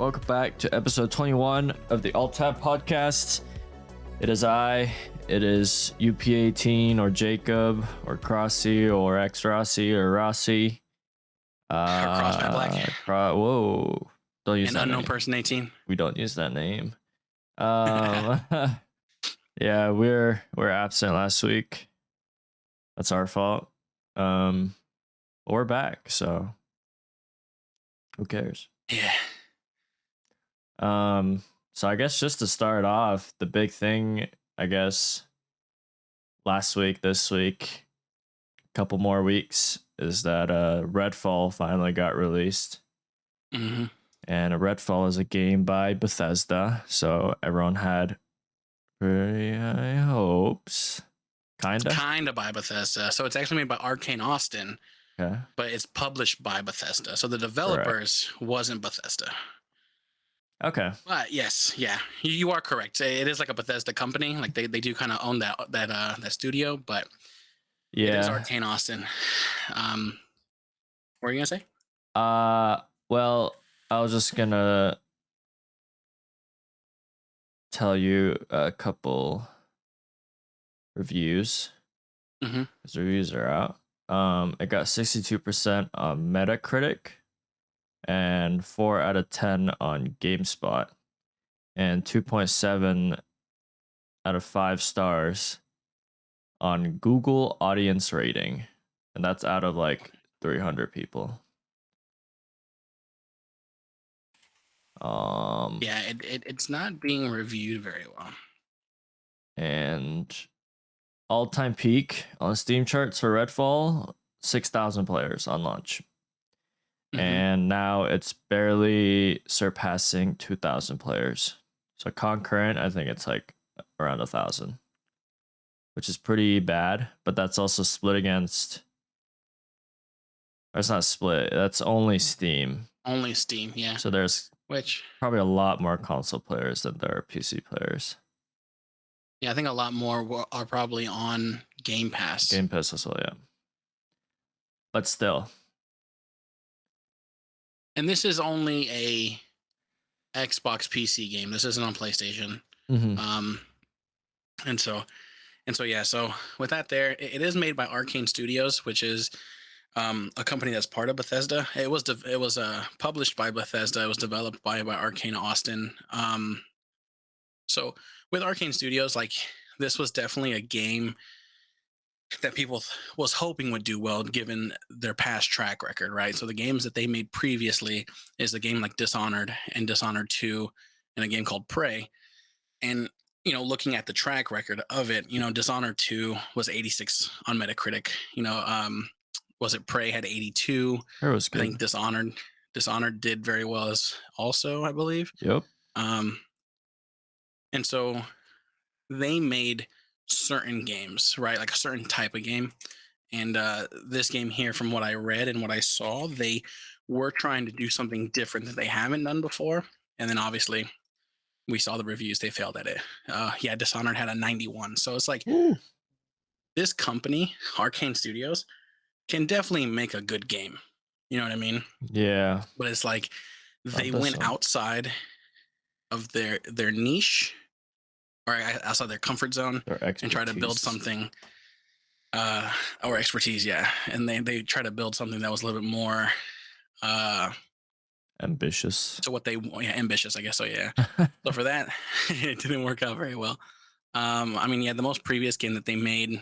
Welcome back to episode 21 of the Alt Tab podcast. It is EP18 or Jacob or Crossy or X Rossi or Rossi. Cross by Black. Whoa. Don't use An that unknown name. person 18. We don't use that name. Yeah, we're absent last week. That's our fault. We're back, so who cares? Yeah. So I guess just to start off, the big thing, I guess, last week, this week, a couple more weeks, is that Redfall finally got released. Mm-hmm. And Redfall is a game by Bethesda, so everyone had pretty high hopes. Kinda by Bethesda. So it's actually made by Arcane Austin, Okay. but it's published by Bethesda. So the developers wasn't Bethesda. Okay. But yes, yeah, you are correct. It is like a Bethesda company. Like they do kind of own that studio, but it is Yeah. Arcane Austin. What were you gonna say? Well, I was just gonna tell you a couple reviews. Mm-hmm. Because reviews are out. It got 62% on Metacritic and 4 out of 10 on GameSpot and 2.7 out of 5 stars on Google audience rating. And that's out of like 300 people. Yeah, it's not being reviewed very well. And all-time peak on Steam charts for Redfall, 6,000 players on launch. Mm-hmm. And now it's barely surpassing 2,000 players. So concurrent, I think it's like around 1,000, which is pretty bad. But that's also split against. Or it's not split. That's only Steam. Only Steam, yeah. So there's probably a lot more console players than there are PC players. Yeah, I think a lot more are probably on Game Pass. Game Pass as well, yeah. But still. And this is only a Xbox PC game. This isn't on PlayStation. Mm-hmm. And so yeah. So with that, it is made by Arcane Studios, which is a company that's part of Bethesda. It was published by Bethesda. It was developed by Arcane Austin. So with Arcane Studios, like this was definitely a game that people was hoping would do well given their past track record, right? So the games that they made previously is a game like Dishonored and Dishonored 2 and a game called Prey. And, looking at the track record of it, Dishonored 2 was 86 on Metacritic. Was it Prey had 82? It was good. I think Dishonored did very well as also, I believe. Yep. And so they made certain games, right? Like a certain type of game. And this game here, from what I read and what I saw, they were trying to do something different that they haven't done before. And then obviously we saw the reviews, they failed at it. Dishonored had a 91. So it's like, ooh, this company, Arcane Studios, can definitely make a good game. You know what I mean? Yeah. But it's like they went outside of their niche, or outside their comfort zone, and try to build something, or expertise, yeah. And they try to build something that was a little bit more ambitious. So ambitious, I guess. So yeah. So for that, it didn't work out very well. The most previous game that they made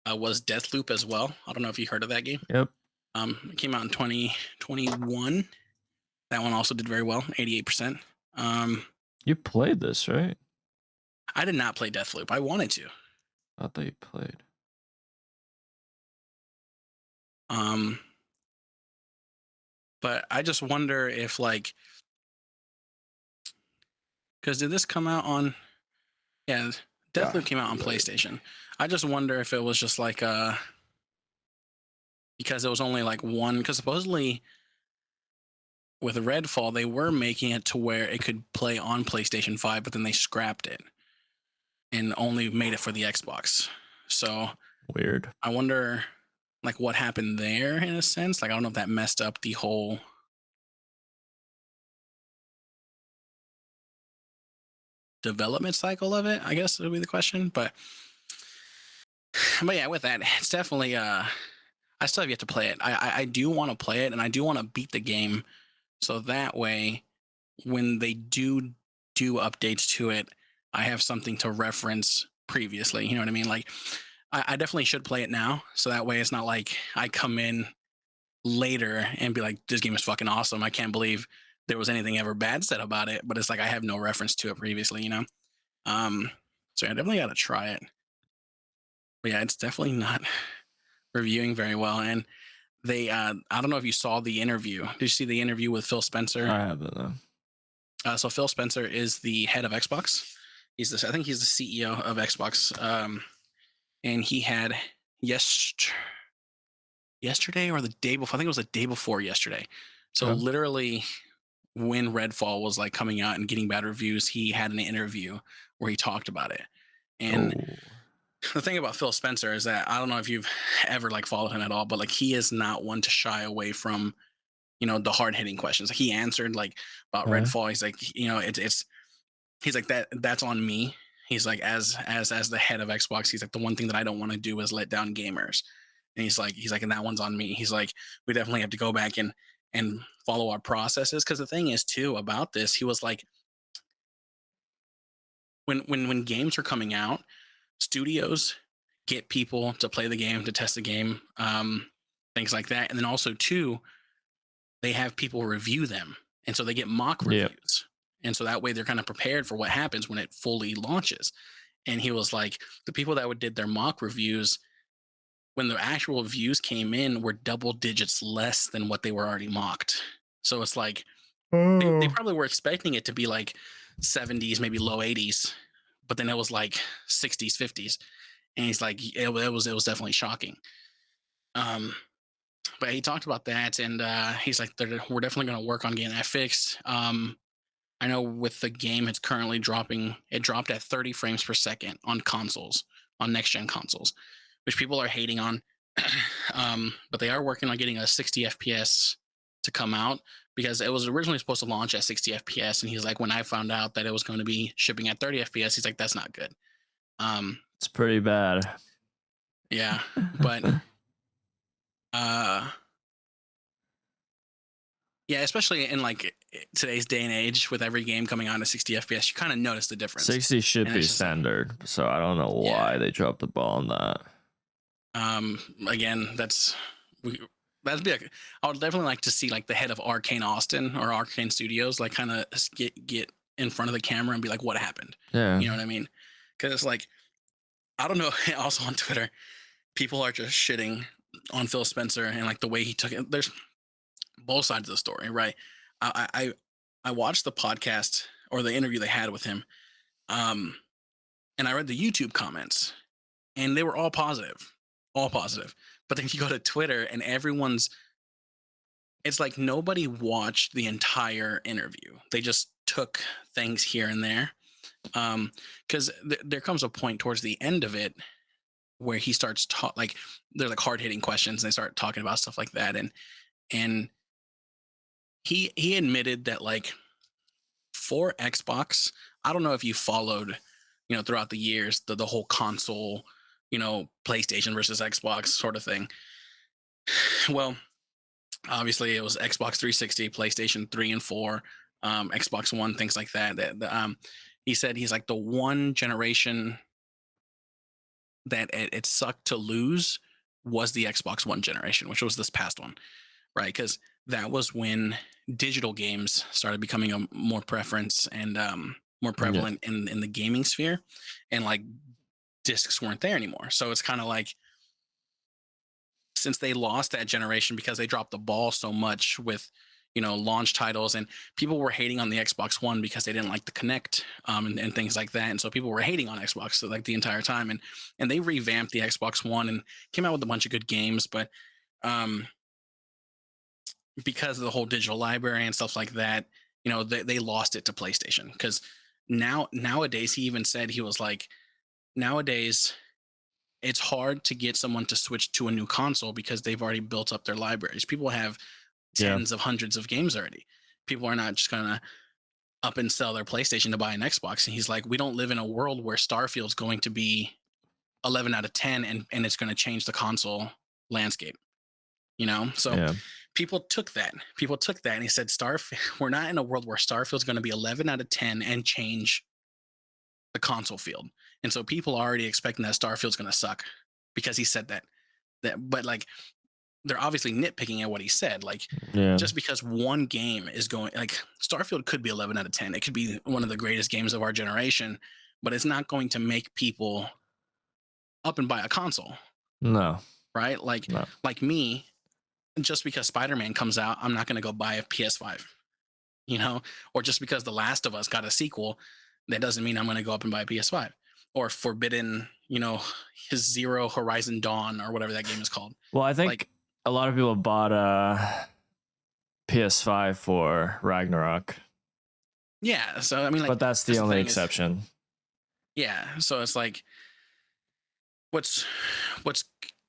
was Deathloop as well. I don't know if you heard of that game. Yep. It came out in 2021. That one also did very well, 88%. You played this, right? I did not play Deathloop. I wanted to. I thought you played. But I just wonder if because did this come out on? Yeah, Deathloop came out on PlayStation. I just wonder if it was just because it was only one. Because supposedly with Redfall, they were making it to where it could play on PlayStation 5, but then they scrapped it and only made it for the Xbox. So weird. I wonder what happened there in a sense. I don't know if that messed up the whole development cycle of it, I guess would be the question. But yeah, with that, it's definitely I still have yet to play it. I do want to play it, and I do want to beat the game, so that way when they do updates to it, I have something to reference previously. You know what I mean? Like I definitely should play it now, so that way it's not like I come in later and be like, "This game is fucking awesome. I can't believe there was anything ever bad said about it." But it's like I have no reference to it previously. Um, so yeah, I definitely got to try it. But yeah, it's definitely not reviewing very well. And they, I don't know if you saw the interview. Did you see the interview with Phil Spencer? I haven't though. So Phil Spencer is the head of Xbox. He's this. I think he's the CEO of Xbox. And he had yes yesterday or the day before. I think it was the day before yesterday. So Okay. literally, when Redfall was like coming out and getting bad reviews, he had an interview where he talked about it. And Oh. the thing about Phil Spencer is that I don't know if you've ever like followed him at all, but like he is not one to shy away from the hard hitting questions. Like he answered like about Okay. Redfall. He's like it's he's like that's on me. He's like as the head of Xbox. He's like the one thing that I don't want to do is let down gamers. And he's like and that one's on me. He's like we definitely have to go back and follow our processes because the thing is too about this. He was like when games are coming out, studios get people to play the game to test the game, things like that, and then also too they have people review them. And so they get mock Yep. reviews. And so that way they're kind of prepared for what happens when it fully launches. And he was like, the people that would did their mock reviews, when the actual views came in, were double digits less than what they were already mocked. So it's like they Oh. probably were expecting it to be like 70s, maybe low 80s, but then it was like 60s, 50s. And he's like, it was definitely shocking. Um, but he talked about that, and he's like, we're definitely going to work on getting that fixed. I know with the game, it's currently dropping. It dropped at 30 frames per second on consoles, on next gen consoles, which people are hating on. But they are working on getting a 60 FPS to come out because it was originally supposed to launch at 60 FPS. And he's like, when I found out that it was going to be shipping at 30 FPS, he's like, that's not good. Um, It's pretty bad. yeah, but uh, yeah, especially in like today's day and age with every game coming on at 60 FPS, you kind of notice the difference. 60 should And be it's just like, standard, so I don't know yeah. why they dropped the ball on that. Again, we, that'd be. I would definitely like to see like the head of Arcane Austin or Arcane Studios like kind of get in front of the camera and be like, what happened? Yeah. You know what I mean? Because it's like I don't know. Also on Twitter, people are just shitting on Phil Spencer and like the way he took it. There's both sides of the story, right? I watched the podcast or the interview they had with him, um, and I read the YouTube comments, and they were all positive, all positive. But then you go to Twitter, and everyone's it's like nobody watched the entire interview. They just took things here and there. Because there comes a point towards the end of it where he starts like there's like hard hitting questions, and they start talking about stuff like that, and he admitted that like for Xbox, I don't know if you followed, throughout the years, the whole console, PlayStation versus Xbox sort of thing. Well, obviously it was Xbox 360, PlayStation 3 and 4, Xbox One, things like that. He said he's like the one generation that it sucked to lose was the Xbox One generation, which was this past one, right? Because that was when digital games started becoming a more preference and more Yeah. prevalent in the gaming sphere, and like discs weren't there anymore. So it's kind of like since they lost that generation because they dropped the ball so much with launch titles, and people were hating on the Xbox One because they didn't like the Connect, and things like that, and so people were hating on Xbox like the entire time, and they revamped the Xbox One and came out with a bunch of good games, but um, because of the whole digital library and stuff like that, they lost it to PlayStation because nowadays he even said he was like nowadays it's hard to get someone to switch to a new console because they've already built up their libraries. People have Yeah. tens of hundreds of games already. People are not just gonna up and sell their PlayStation to buy an Xbox. And he's like, we don't live in a world where Starfield's going to be 11 out of 10 and it's going to change the console landscape, you know? So Yeah. people took that. People took that and he said, we're not in a world where Starfield's going to be 11 out of 10 and change the console field. And so people are already expecting that Starfield's going to suck because he said that. But like, they're obviously nitpicking at what he said. Like, Yeah. just because one game is going, like, Starfield could be 11 out of 10. It could be one of the greatest games of our generation, but it's not going to make people up and buy a console, No. right? Like, No. like me, just because Spider-Man comes out, I'm not going to go buy a PS5, you know? Or just because The Last of Us got a sequel, that doesn't mean I'm going to go up and buy a PS5. Or Forbidden, you know, his Zero Horizon Dawn or whatever that game is called. Well, I think Like, a lot of people bought PS5 for Ragnarok, yeah. So I mean, like, but that's the only exception. Yeah. So it's like, what's what's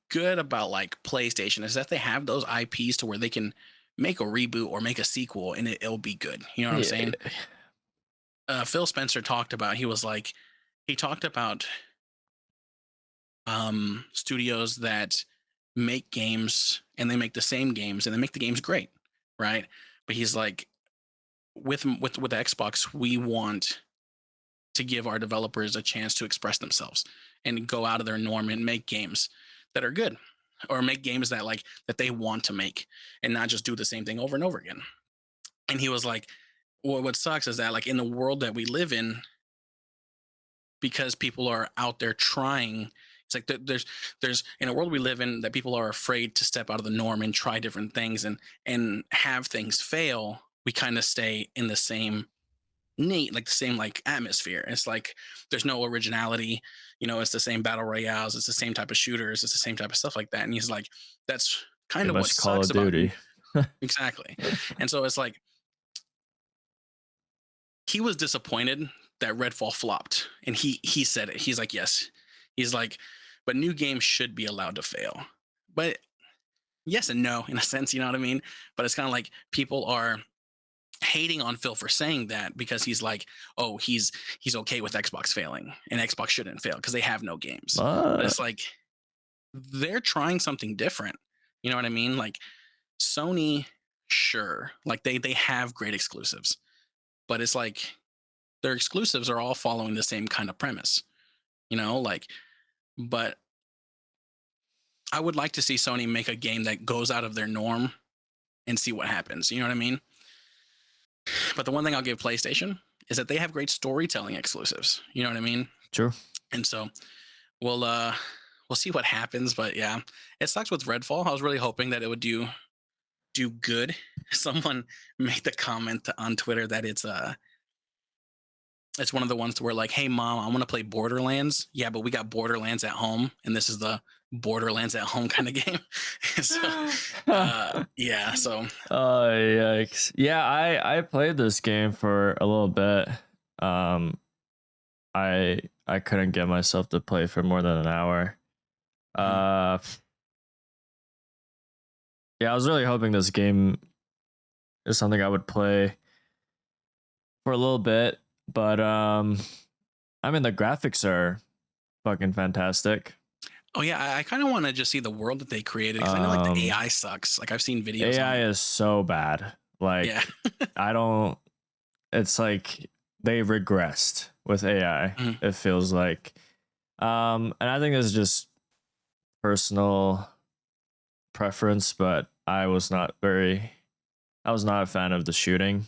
good about like PlayStation is that they have those IPs to where they can make a reboot or make a sequel and it'll be good. You know what I'm saying? Phil Spencer talked about, he talked about studios that make games and they make the same games and they make the games great, right? But he's like, with the Xbox, we want to give our developers a chance to express themselves and go out of their norm and make games that are good, or make games that they want to make and not just do the same thing over and over again. And he was like, well, what sucks is that, like, in the world that we live in, because people are out there trying, it's like there's in a world we live in that people are afraid to step out of the norm and try different things and have things fail. We kind of stay in the same like the same like atmosphere. It's like there's no originality, you know. It's the same battle royales, it's the same type of shooters, it's the same type of stuff like that. And he's like, that's kind Too of what much Call of sucks about Duty. exactly. And so it's like, he was disappointed that Redfall flopped, and he said it. He's like, yes, he's like, but new games should be allowed to fail. But yes and no, in a sense, you know what I mean? But it's kind of like people are hating on Phil for saying that because he's like, oh, he's okay with Xbox failing, and Xbox shouldn't fail because they have no games. But it's like, they're trying something different. You know what I mean? Like, Sony, sure, like they have great exclusives, but it's like their exclusives are all following the same kind of premise, you know, like, but I would like to see Sony make a game that goes out of their norm and see what happens. You know what I mean? But the one thing I'll give PlayStation is that they have great storytelling exclusives. You know what I mean? True. And so we'll see what happens. But yeah, it sucks with Redfall. I was really hoping that it would do good. Someone made the comment on Twitter that it's one of the ones to where, like, hey mom, I want to play Borderlands. Yeah, but we got Borderlands at home, and this is the Borderlands at home kind of game. So yeah, so Oh yikes. Yeah, I played this game for a little bit. I couldn't get myself to play for more than an hour. Yeah, I was really hoping this game is something I would play for a little bit, but I mean, the graphics are fucking fantastic. oh yeah, I kind of want to just see the world that they created, because I know, like, the AI sucks. Like, I've seen videos on AI it. is so bad. Like, Yeah. I don't. It's like they regressed with AI. Mhm. It feels like, and I think this is just personal preference, but I was not a fan of the shooting.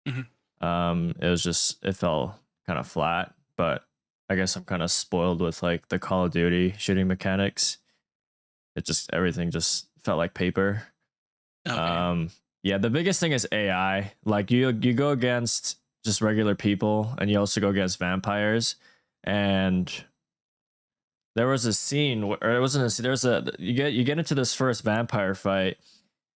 Mhm. It felt kind of flat, but I guess I'm kind of spoiled with like the Call of Duty shooting mechanics. Everything just felt like paper. Okay. Yeah, the biggest thing is AI. Like, you go against just regular people, and you also go against vampires. And there was a scene, or it wasn't a scene. You get into this first vampire fight,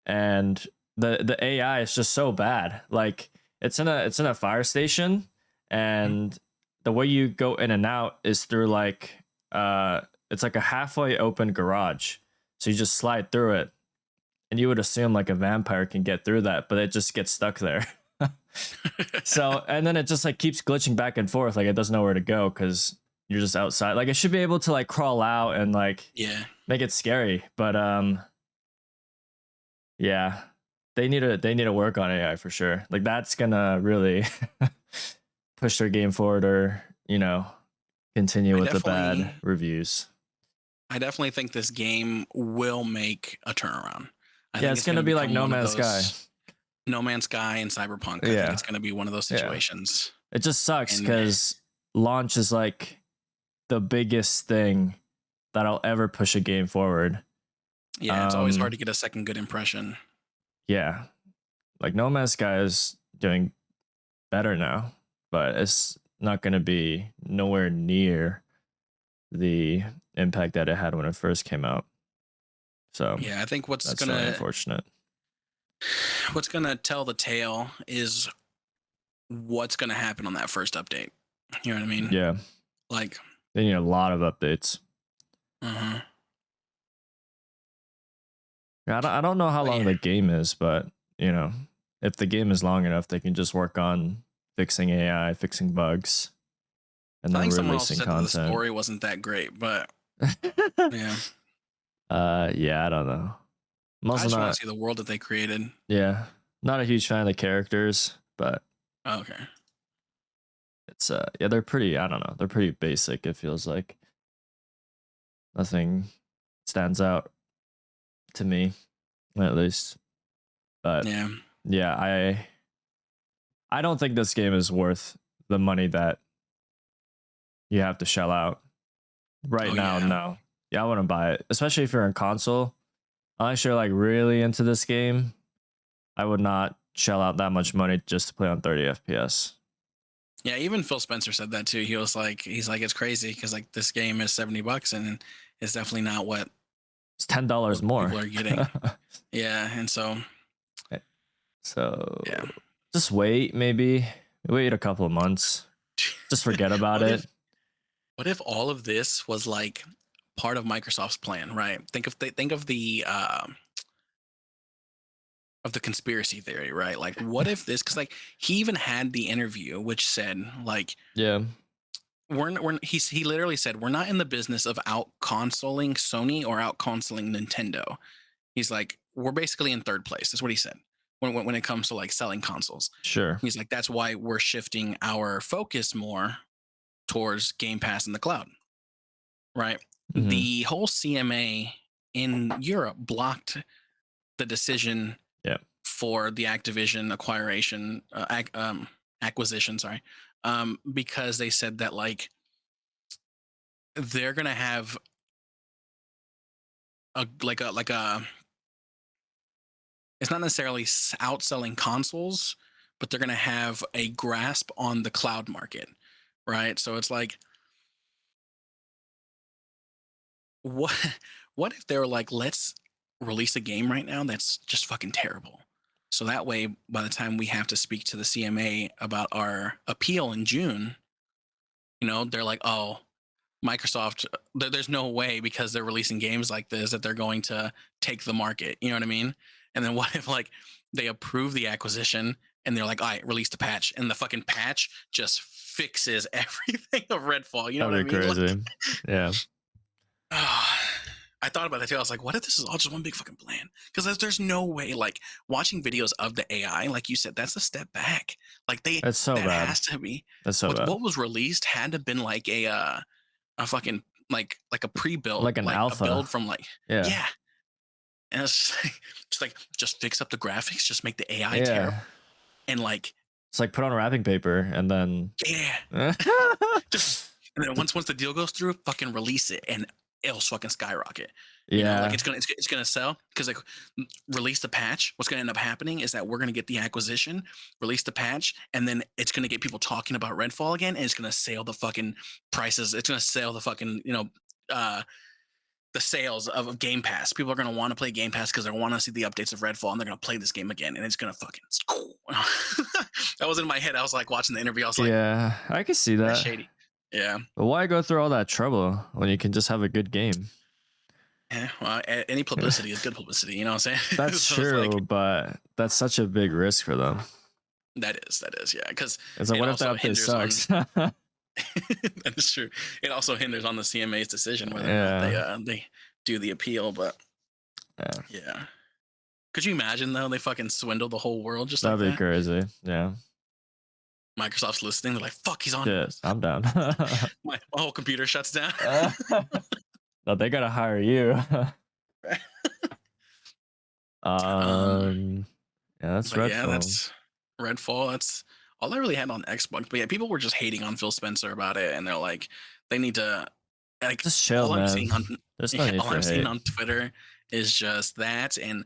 and the AI is just so bad. Like, it's in a fire station, and the way you go in and out is through like it's like a halfway open garage. So you just slide through it, and you would assume like a vampire can get through that, but it just gets stuck there. So, and then it just like keeps glitching back and forth, like it doesn't know where to go because you're just outside. Like it should be able to like crawl out and like Yeah. make it scary, but yeah, they need to work on AI for sure. Like that's gonna really push their game forward, or you know, continue I with the definitely bad reviews. I definitely think this game will make a turnaround. I Yeah, think it's it's going gonna to be like become No one of Man's Sky. those No Man's Sky and Cyberpunk. I think Yeah, it's going to be one of those yeah. situations. It just sucks And because launch is like the biggest thing that'll ever push a game forward. yeah, it's always hard to get a second good impression. Yeah, like No Man's Sky is doing better now, but it's not going to be nowhere near the impact that it had when it first came out. So Yeah, I think that's really unfortunate. what's gonna tell the tale is what's gonna happen on that first update. You know what I mean? Yeah, Like, they need a lot of updates. uh-huh. Yeah, I don't know how But long yeah. the game is, but you know, if the game is long enough, they can just work on fixing AI, fixing bugs, and I then think someone else releasing said that the content. story wasn't that great, but yeah. Yeah, I don't know. I'm I also just want not, to see the world that they created. yeah, not a huge fan of the characters, but Okay. it's yeah, they're pretty, I don't know, they're pretty basic. It feels like nothing stands out to me, at least. But Yeah. yeah, I don't think this game is worth the money that you have to shell out right Oh now. yeah. No, yeah, I wouldn't buy it, especially if you're in console. Unless you're like really into this game, I would not shell out that much money just to play on 30 FPS. Yeah, even Phil Spencer said that too. He's like, it's crazy because like this game is $70 and it's definitely not It's $10 what more. people are getting. Yeah, and so So yeah. just wait, maybe wait a couple of months. Just forget about What it. what if all of this was like part of Microsoft's plan, right? Think of the conspiracy theory, right? Like what if this, because like he even had the interview which said like Yeah. he literally said we're not in the business of out consoling Sony or out consoling Nintendo. He's like, we're basically in third place. That's what he said when it comes to like selling consoles. Sure. He's like, that's why we're shifting our focus more towards Game Pass in the cloud, right? Mhm. The whole CMA in Europe blocked the decision Yeah. for the Activision acquisition, sorry, because they said that like they're gonna have a it's not necessarily outselling consoles, but they're going to have a grasp on the cloud market, right? So it's like, what what if they were like, let's release a game right now that's just fucking terrible, so that way by the time we have to speak to the CMA about our appeal in June, you know, they're like, oh, Microsoft, there's no way because they're releasing games like this that they're going to take the market. You know what I mean? And then what if like they approve the acquisition and they're like, all right, release the patch, and the fucking patch just fixes everything of Redfall. You know what I That'd be mean? crazy. Like, Yeah. I thought about that too. I was like, what if this is all just one big fucking plan? Because there's no way, like watching videos of the AI, like you said, that's a step back. Like That's so that bad. has to be That's so bad. what was released had to have been like a fucking like a pre-built, Like an like alpha. a build from like Yeah. yeah. And it's just like just fix up the graphics, just make the AI Yeah. terrible, and like It's like put on wrapping paper and then yeah, just and then once the deal goes through, fucking release it and it'll fucking skyrocket. You know, yeah. like it's gonna sell because like release the patch. What's gonna end up happening is that we're gonna get the acquisition, release the patch, and then it's gonna get people talking about Redfall again, and it's gonna sail the fucking prices. It's gonna sail the fucking the sales of Game Pass. People are gonna want to play Game Pass because they want to see the updates of Redfall, and they're gonna play this game again, and it's gonna fucking. That was in my head. I was like watching the interview. I was like, yeah, I can see that. that's shady. Yeah. But why go through all that trouble when you can just have a good game? Yeah, well, any publicity is good publicity. You know what I'm saying? That's So it's true, like, but that's such a big risk for them. That is, yeah. Because It's like, it what if the also update hinders on. sucks? That is true. It also hinders on the CMA's decision whether or not Yeah, they do the appeal. But yeah, yeah, could you imagine though they fucking swindle the whole world just like that'd be that? crazy. Yeah, Microsoft's listening. They're like, "Fuck, he's on to yeah, us." I'm down. My whole computer shuts down. No, they gotta hire you. um, Yeah, that's but yeah, Redfall. that's Redfall. That's all I really had on Xbox. But yeah, people were just hating on Phil Spencer about it, and they're like, they need to like Just chill, all I'm man. seeing on There's no yeah, need all for I'm seeing hate. on Twitter is just that and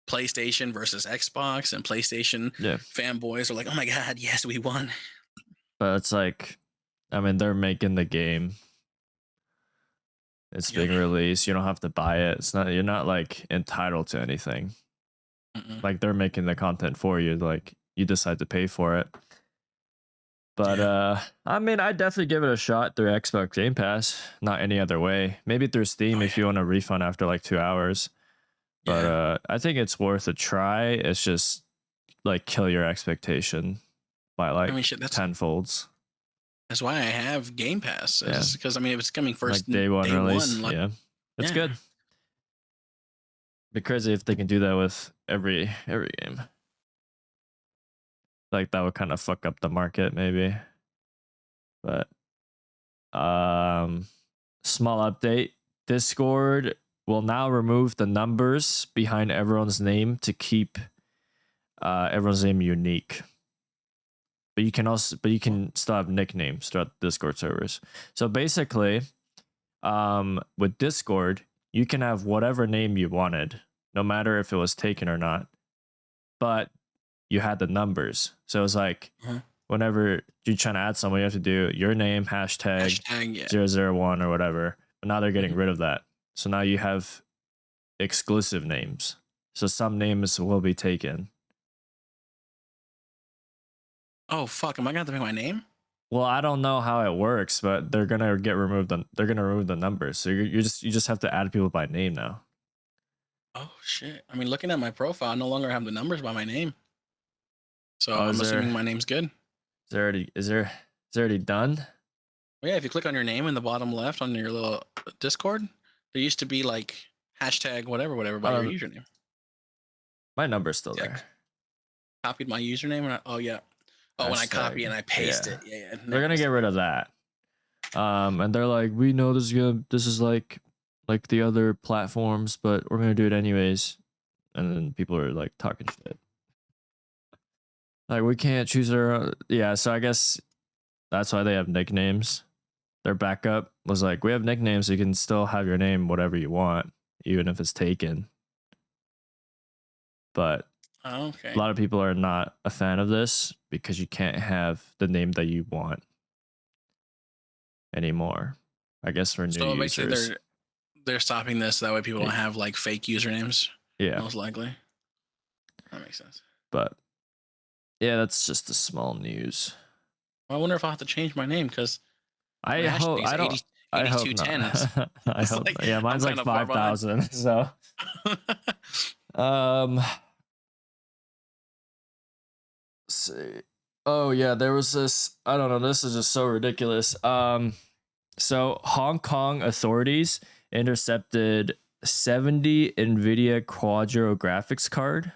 PlayStation versus Xbox and PlayStation Yeah, fanboys are like, oh my god, yes, we won. but it's like, I mean, they're making the game. It's Yep. being released. You don't have to buy it. It's not. You're not like entitled to anything. Mm-mm. Like they're making the content for you. Like you decide to pay for it. But Yeah. I mean, I definitely give it a shot through Xbox Game Pass. Not any other way. Maybe through Steam Oh if yeah. you want a refund after like 2 hours. But Yeah. I think it's worth a try. It's just like kill your expectation by I like mean, shit. tenfolds. That's why I have Game Pass. Yeah, Because I mean, if it's coming first like day one day release. one, like Yeah, it's yeah. good. Be crazy if they can do that with every game. Like that would kind of fuck up the market, maybe. But small update: Discord will now remove the numbers behind everyone's name to keep everyone's name unique. But you can still have nicknames throughout the Discord servers. So basically, with Discord, you can have whatever name you wanted, no matter if it was taken or not. But you had the numbers. So it's like Uh-huh. whenever you're trying to add someone, you have to do your name, hashtag Yeah. 001 or whatever. But now they're getting Mhm. rid of that. So now you have exclusive names. So some names will be taken. Oh fuck! Am I gonna have to make my name? Well, I don't know how it works, but they're gonna get removed. They're gonna remove the numbers. So you just have to add people by name now. Oh shit! I mean, looking at my profile, I no longer have the numbers by my name. So Oh, I'm assuming my name's good. is there already done? Well, yeah, if you click on your name in the bottom left on your little Discord, there used to be like hashtag whatever by your username. My number's still Yeah, there. copied my username and oh yeah. Oh, when I copy Hashtag, and I paste yeah. it, yeah. They're gonna get rid of that. And they're like, we know this is like the other platforms, but we're gonna do it anyways. And then people are like talking shit. Like we can't choose our own. Yeah, so I guess that's why they have nicknames. Their backup was like, we have nicknames, so you can still have your name whatever you want, even if it's taken. But Oh, okay. a lot of people are not a fan of this because you can't have the name that you want anymore. I guess for new So basically, users. they're stopping this that way people don't have like fake usernames. Yeah, Most likely. That makes sense. but yeah, that's just the small news. Well, I wonder if I'll have to change my name because I hope I don't. I hope 8210. not. I It's hope like, not. Yeah, mine's I'm like kinda far behind. 5,000. So um, let's see. Oh yeah, there was this. I don't know. This is just so ridiculous. So Hong Kong authorities intercepted 70 NVIDIA Quadro graphics card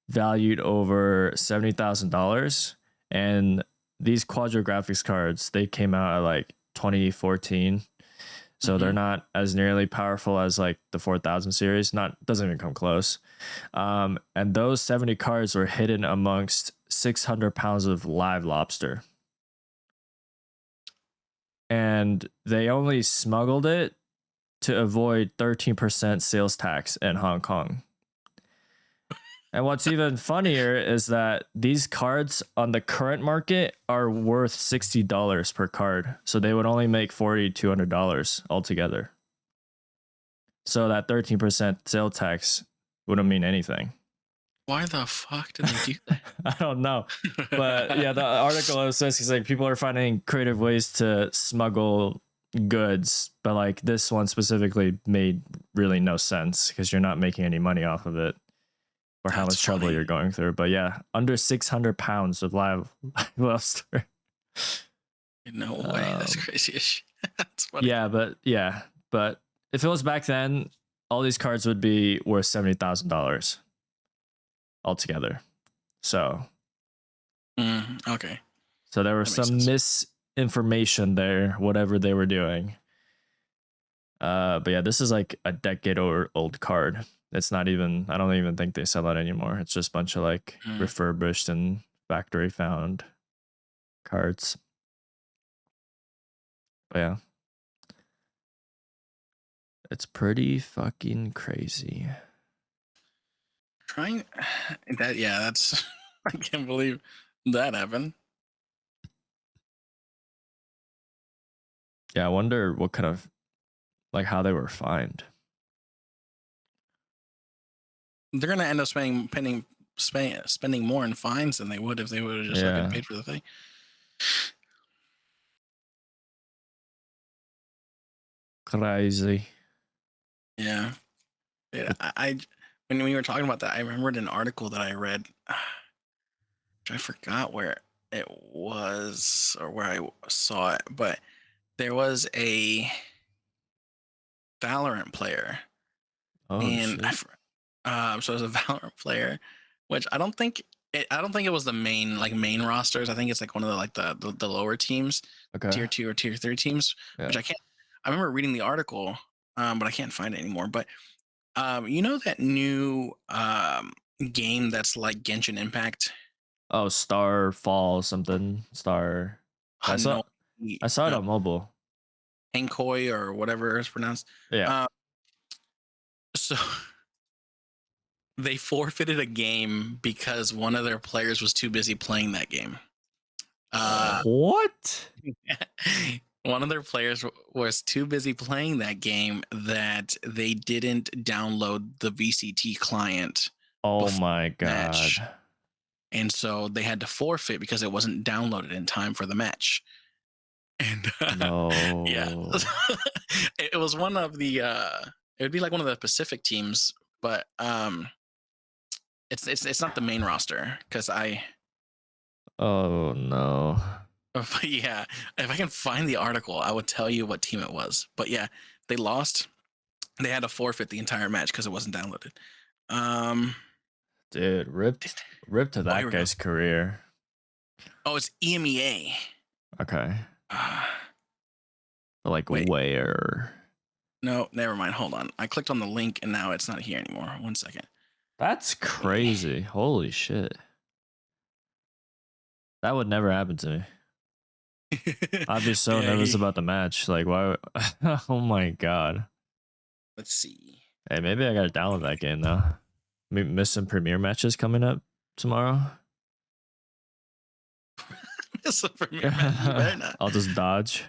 valued over $70,000, and these Quadro graphics cards, they came out at like 2014, so they're not as nearly powerful as like the 4000 series. Doesn't even come close. And those 70 cards were hidden amongst 600 pounds of live lobster, and they only smuggled it to avoid 13% sales tax in Hong Kong. And what's even funnier is that these cards on the current market are worth $60 per card. So they would only make $40, $200 altogether. So that 13% sale tax wouldn't mean anything. Why the fuck did they do that? I don't know. But yeah, the article says he's like, people are finding creative ways to smuggle goods, but like this one specifically made really no sense because you're not making any money off of it. or how That's much trouble funny. you're going through. But yeah, under 600 pounds of live lobster. No way. That's crazy as shit. That's funny. Yeah, but if it was back then, all these cards would be worth $70,000 altogether. So Okay. So there was That makes some sense. misinformation there, whatever they were doing. But yeah, this is like a decade old card. It's not even, I don't even think they sell it anymore. It's just a bunch of like refurbished and factory found cards. But yeah. It's pretty fucking crazy. Trying that, yeah, that's I can't believe that happened. Yeah, I wonder what kind of, like how they were fined. They're gonna end up spending more in fines than they would if they would have just fucking paid for the thing. Crazy. Yeah. I when we were talking about that, I remembered an article that I read. I forgot where it was or where I saw it, but there was a Valorant player, Oh and shit. so it was a Valorant player, which I don't think it was the main rosters. I think it's like one of the lower teams, Okay. tier 2 or tier 3 teams, which I remember reading the article, but I can't find it anymore. But you know that new game that's like Genshin Impact? Oh, Starfall something. Star. I saw it on mobile. HONKAI or whatever it's pronounced. Yeah. So they forfeited a game because one of their players was too busy playing that game. What? One of their players was too busy playing that game that they didn't download the VCT client. Oh my god. Match. And so they had to forfeit because it wasn't downloaded in time for the match. And no. Yeah, it was one of the it would be like one of the Pacific teams, but it's not the main roster because Oh no. but yeah, if I can find the article, I would tell you what team it was. But yeah, they lost. They had to forfeit the entire match because it wasn't downloaded. Dude, rip to that guy's career. Oh, it's EMEA. Okay. Like wait. where? No, never mind. Hold on. I clicked on the link and now it's not here anymore. 1 second. That's crazy. Holy shit. That would never happen to me. I'd be so nervous about the match. Like, why? Oh my god. Let's see. Hey, maybe I gotta download that game now. Miss some premiere matches coming up tomorrow. Miss some premiere matches. You better not. I'll just dodge.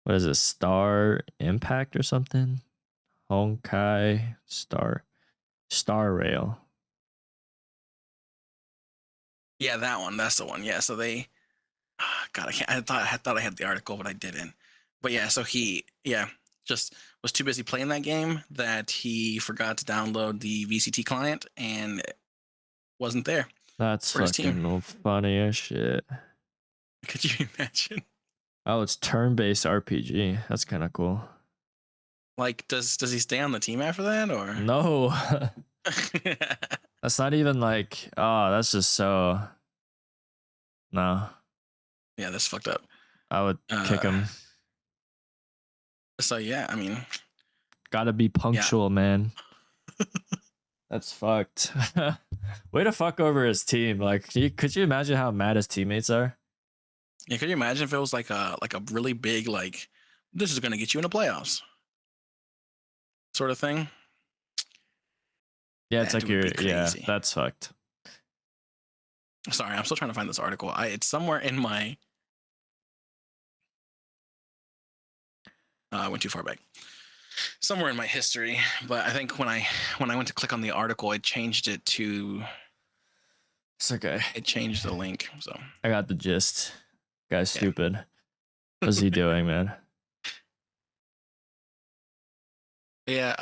What is it? Star Impact or something? Honkai Star Rail. Yeah, that one. That's the one. Yeah. So they. God, I can't. I thought I had the article, but I didn't. But yeah, so he just was too busy playing that game that he forgot to download the VCT client and it wasn't there. That's fucking funny as shit. Could you imagine? Oh, it's turn-based RPG. That's kind of cool. Like, does he stay on the team after that or no? That's not even like. Oh, that's just so. No. Yeah, that's fucked up. I would kick him. So yeah, I mean, gotta be punctual, man. That's fucked. Way to fuck over his team. Like, could you imagine how mad his teammates are? Yeah, could you imagine if it was like a really big like this is gonna get you in the playoffs sort of thing? Yeah, it's like that's fucked. Sorry, I'm still trying to find this article. It's somewhere in my. I went too far back. Somewhere in my history, but I think when I went to click on the article, it changed it to. It's okay. It changed the link, so I got the gist. Guy's stupid. What's he doing, man? Yeah,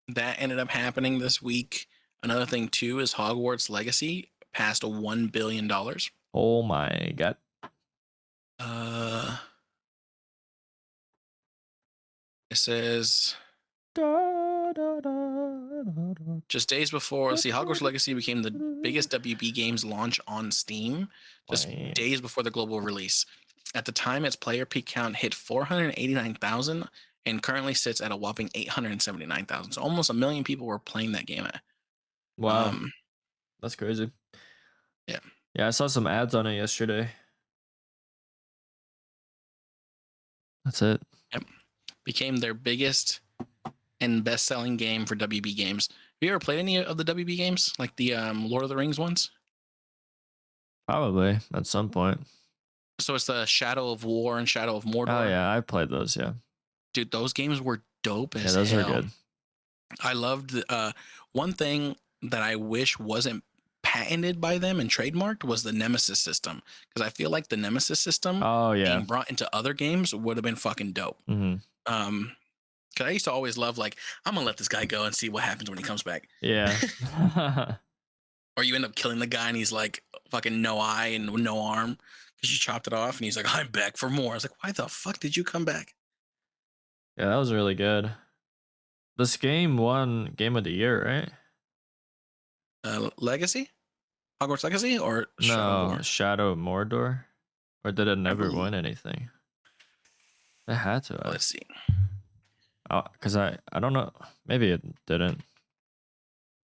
that ended up happening this week. Another thing too is Hogwarts Legacy passed $1 billion. Oh my god. Uh, it says just days before. Let's see, Hogwarts Legacy became the biggest WB Games launch on Steam, just Wow. days before the global release. At the time, its player peak count hit 489,000 and currently sits at a whopping 879,000. So almost a million people were playing that game. Wow, Um, that's crazy. yeah. Yeah, I saw some ads on it yesterday. That's it. Yep. Became their biggest and best-selling game for WB Games. Have you ever played any of the WB games, like the Lord of the Rings ones? Probably at some point. So it's the Shadow of War and Shadow of Mordor. Oh yeah, I played those. Yeah, Dude, those games were dope yeah, as those are hell. good. I loved one thing that I wish wasn't patented by them and trademarked was the Nemesis system, because I feel like the Nemesis system Oh yeah. being brought into other games would have been fucking dope. Mm-hmm. Because I used to always love, like, I'm gonna let this guy go and see what happens when he comes back. Yeah. Or you end up killing the guy and he's like fucking no eye and no arm because you chopped it off, and he's like, I'm back for more. I was like, why the fuck did you come back? Yeah, that was really good. This game won Game of the Year, right? Legacy? Hogwarts Legacy or Shadow of No, War? Shadow of Mordor. Or did it never believe- win anything? It had to have. Let's see. Because I don't know. Maybe it didn't.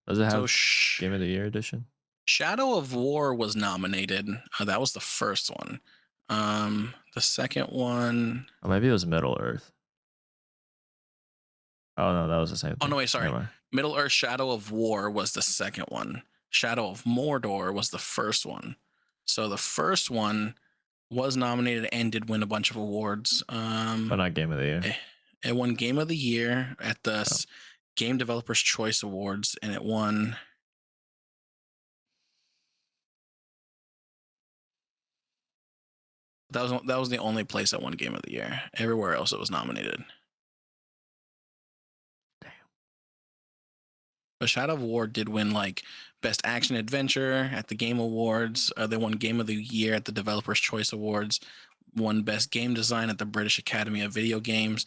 Does it have So Game of the Year edition? Shadow of War was nominated. That was the first one. The second one. Oh, maybe it was Middle Earth. Oh no, that was the same thing. Oh no, wait, sorry. Never mind. Middle Earth Shadow of War was the second one. Shadow of Mordor was the first one. So the first one was nominated and did win a bunch of awards. But not Game of the Year. It won Game of the Year at the Game Developers Choice Awards, and it won. That was the only place that won Game of the Year. Everywhere else, it was nominated. Damn. But Shadow of War did win like Best Action Adventure at the Game Awards. They won Game of the Year at the Developers Choice Awards. Won Best Game Design at the British Academy of Video Games.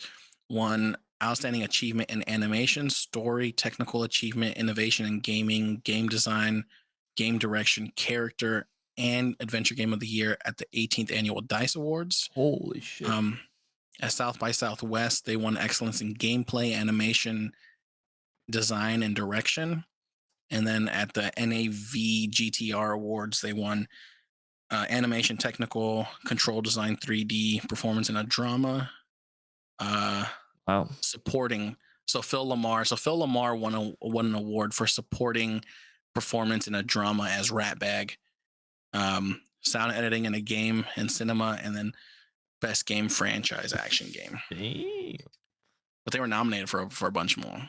Won Outstanding Achievement in Animation, Story, Technical Achievement, Innovation in Gaming, Game Design, Game Direction, Character, and Adventure Game of the Year at the 18th Annual DICE Awards. Holy shit. At South by Southwest, they won Excellence in Gameplay, Animation, Design, and Direction. And then at the NAV GTR Awards, they won Animation, Technical, Control Design, 3D, Performance in a Drama. Wow. Supporting. So Phil Lamar won an award for supporting performance in a drama as Ratbag, sound editing in a game and cinema, and then best game franchise action game. Damn. But they were nominated for a bunch more.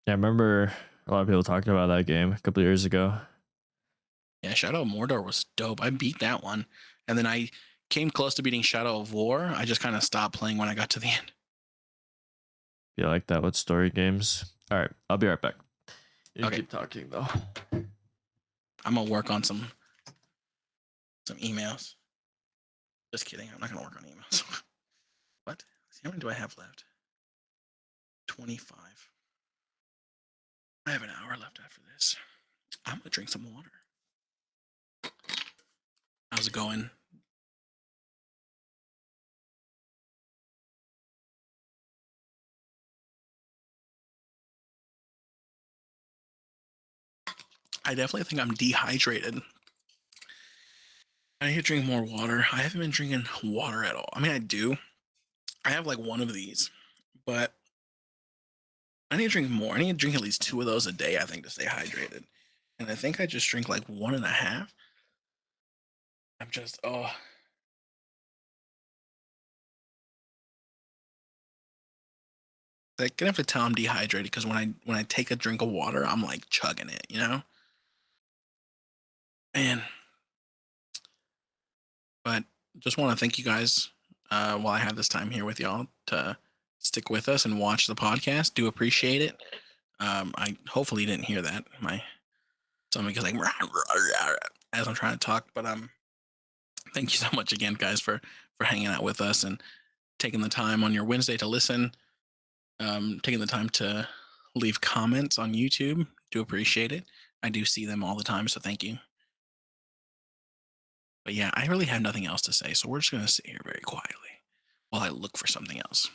Yeah, I remember a lot of people talking about that game a couple of years ago. Yeah, Shadow of Mordor was dope. I beat that one, and then I came close to beating Shadow of War. I just kind of stopped playing when I got to the end. You like that with story games? All right, I'll be right back. You Okay. keep talking though. I'm gonna work on some emails. Just kidding. I'm not gonna work on emails. What? Let's see, how many do I have left? 25. I have an hour left after this. I'm gonna drink some water. How's it going? I definitely think I'm dehydrated. I need to drink more water. I haven't been drinking water at all. I mean, I do. I have like one of these, but I need to drink more. I need to drink at least 2 of those a day, I think, to stay hydrated. And I think I just drink like 1.5. I'm just, oh. Like, gonna have to tell I'm dehydrated because when I take a drink of water, I'm like chugging it, you know? Man. But just want to thank you guys while I have this time here with y'all to stick with us and watch the podcast. Do appreciate it. I hopefully you didn't hear that. My stomach is like as I'm trying to talk, but thank you so much again, guys, for hanging out with us and taking the time on your Wednesday to listen. Taking the time to leave comments on YouTube. Do appreciate it. I do see them all the time, so thank you. But yeah, I really have nothing else to say, so we're just gonna sit here very quietly while I look for something else.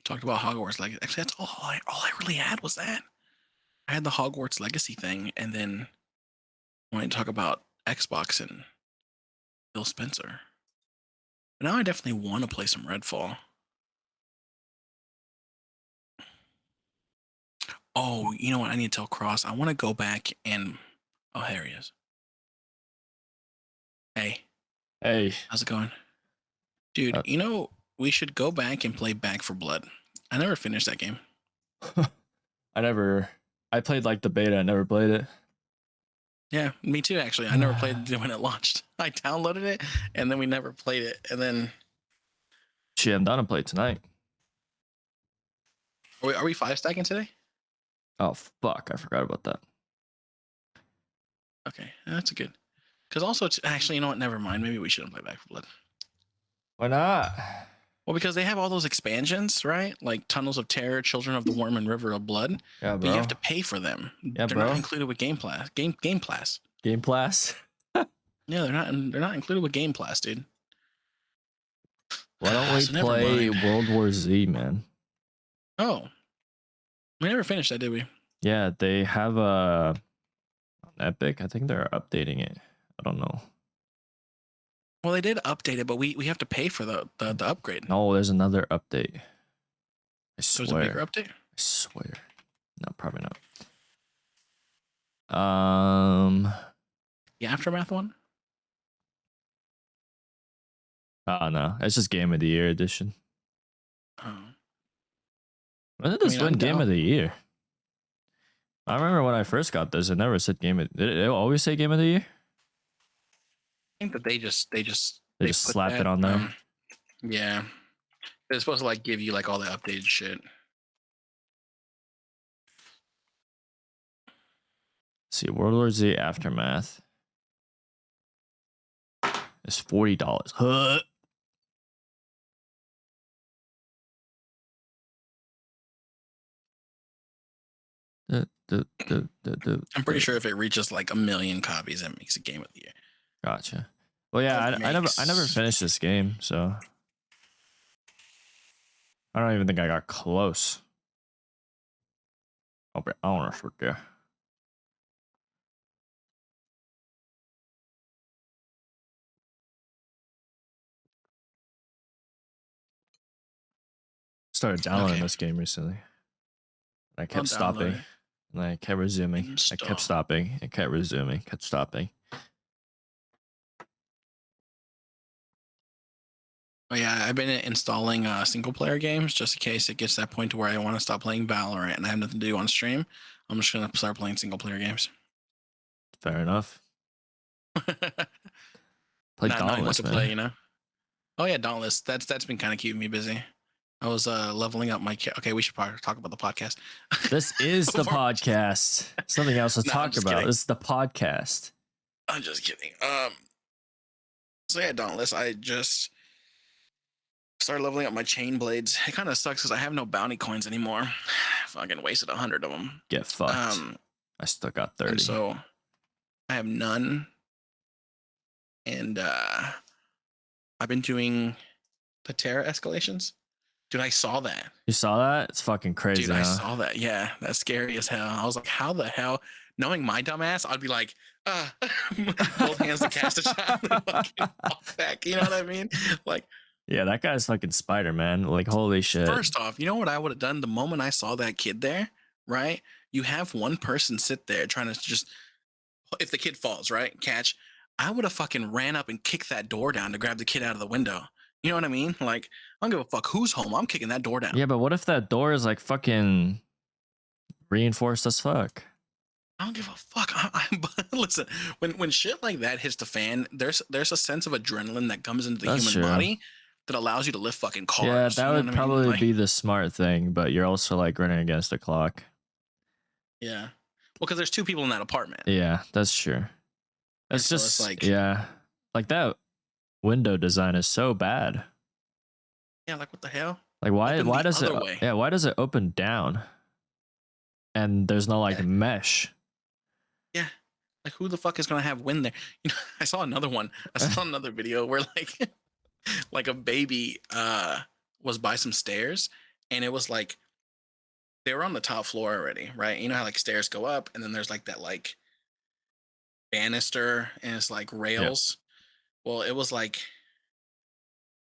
Talked about Hogwarts Legacy. Actually, that's all I really had was that. I had the Hogwarts Legacy thing, and then I wanted to talk about Xbox and Phil Spencer. But now I definitely want to play some Redfall. Oh, you know what? I need to tell Cross. I want to go back and. Oh, there he is. Hey, Hey, how's it going? Dude, you know, we should go back and play Back for Blood. I never finished that game. I played like the beta. I never played it. Yeah, me too, actually. I never played it when it launched. I downloaded it, and then we never played it. And then. Shit, I'm down to play tonight. Are we 5-stacking today? Oh, fuck. I forgot about that. Okay, that's good. Because also, actually, you know what? Never mind. Maybe we shouldn't play Back for Blood. Why not? Well, because they have all those expansions, right? Like Tunnels of Terror, Children of the Worm, and River of Blood. Yeah, bro. But you have to pay for them. Yeah, they're not included with Game Pass. Game Pass. Game Pass? Yeah, they're not included with Game Pass, dude. Why don't we play World War Z, man? Oh, we never finished that, did we? Yeah, they have a Epic. I think they're updating it. I don't know. Well, they did update it, but we have to pay for the upgrade. No, there's another update. I swear. There's a bigger update? I swear. No, probably not. The Aftermath one? No. It's just Game of the Year edition. Oh. When did this win Game of the Year? I remember when I first got this, it never said Game of. Did it always say Game of the Year? I think that they just slapped it on there. Yeah, they're supposed to like give you like all the updated shit. Let's see, World War Z Aftermath is $40. Huh? I'm pretty sure if it reaches like 1 million copies, that makes it Game of the Year. Gotcha. Well, yeah, I never finished this game, so I don't even think I got close. I'll be honest with you. Started downloading this game recently. I kept stopping. And I kept resuming. I kept stopping. I kept resuming. Kept stopping. Oh yeah, I've been installing single player games just in case it gets to that point to where I want to stop playing Valorant and I have nothing to do on stream. I'm just gonna start playing single player games. Fair enough. Play Dauntless, man. Play, you know. Oh yeah, Dauntless. That's been kind of keeping me busy. I was leveling up my okay, we should probably talk about the podcast. This is the podcast. Something else to talk about. Kidding. This is the podcast. I'm just kidding. So yeah, Dauntless, I just started leveling up my chain blades. It kind of sucks because I have no bounty coins anymore. Fucking wasted 100 of them. Get fucked. I still got 30. And so I have none. And I've been doing the Terra escalations. Dude, I saw that. You saw that? It's fucking crazy. Dude, I saw that. Yeah, that's scary as hell. I was like, how the hell? Knowing my dumbass, I'd be like, both hands to cast a shot and fucking off back. You know what I mean? Like, yeah, that guy's fucking Spider-Man. Like, holy shit. First off, you know what I would have done the moment I saw that kid there, right? You have one person sit there trying to just, if the kid falls, right? Catch. I would have fucking ran up and kicked that door down to grab the kid out of the window. You know what I mean? Like, I don't give a fuck who's home. I'm kicking that door down. Yeah, but what if that door is like fucking reinforced as fuck? I don't give a fuck. Listen, when shit like that hits the fan, there's a sense of adrenaline that comes into the That's human true. body that allows you to lift fucking Yeah, cars. that You know would what I mean? probably Like, be the smart thing, but you're also like running against the clock. yeah. Well, because there's two people in that apartment, Yeah, that's true. and That's so it's just like, yeah. Like that window design is so bad. yeah, like what the hell? Like Open why the does it other way. yeah, why does it open down and there's no like Yeah, mesh? yeah. Like who the fuck is gonna have wind there? You know, I saw another one. I saw another video where like like a baby was by some stairs, and it was like they were on the top floor already, right? You know how like stairs go up, and then there's like that like banister, and it's like Yeah. rails. Well, it was like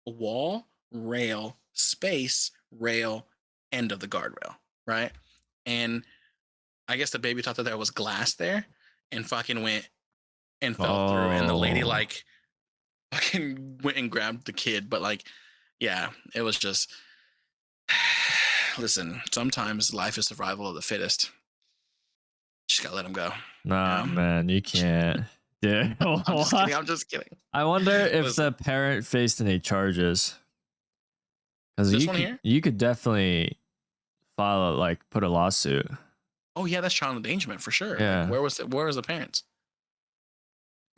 wall, rail, space, rail, end of the guardrail, right? And I guess the baby thought that there was glass there, and fucking went and fell through, and the lady Oh. like fucking went and grabbed the kid, but like, yeah, it was just. Listen, sometimes life is survival of the fittest. Just gotta let him go. Nah, Yeah. man, you can't. Dude, I'm just kidding. what? I'm just kidding. I wonder if Listen, the parent faced any charges. Because this one here. you could definitely file like put a lawsuit. Oh yeah, that's child endangerment for sure. Like, Yeah. where was the parents?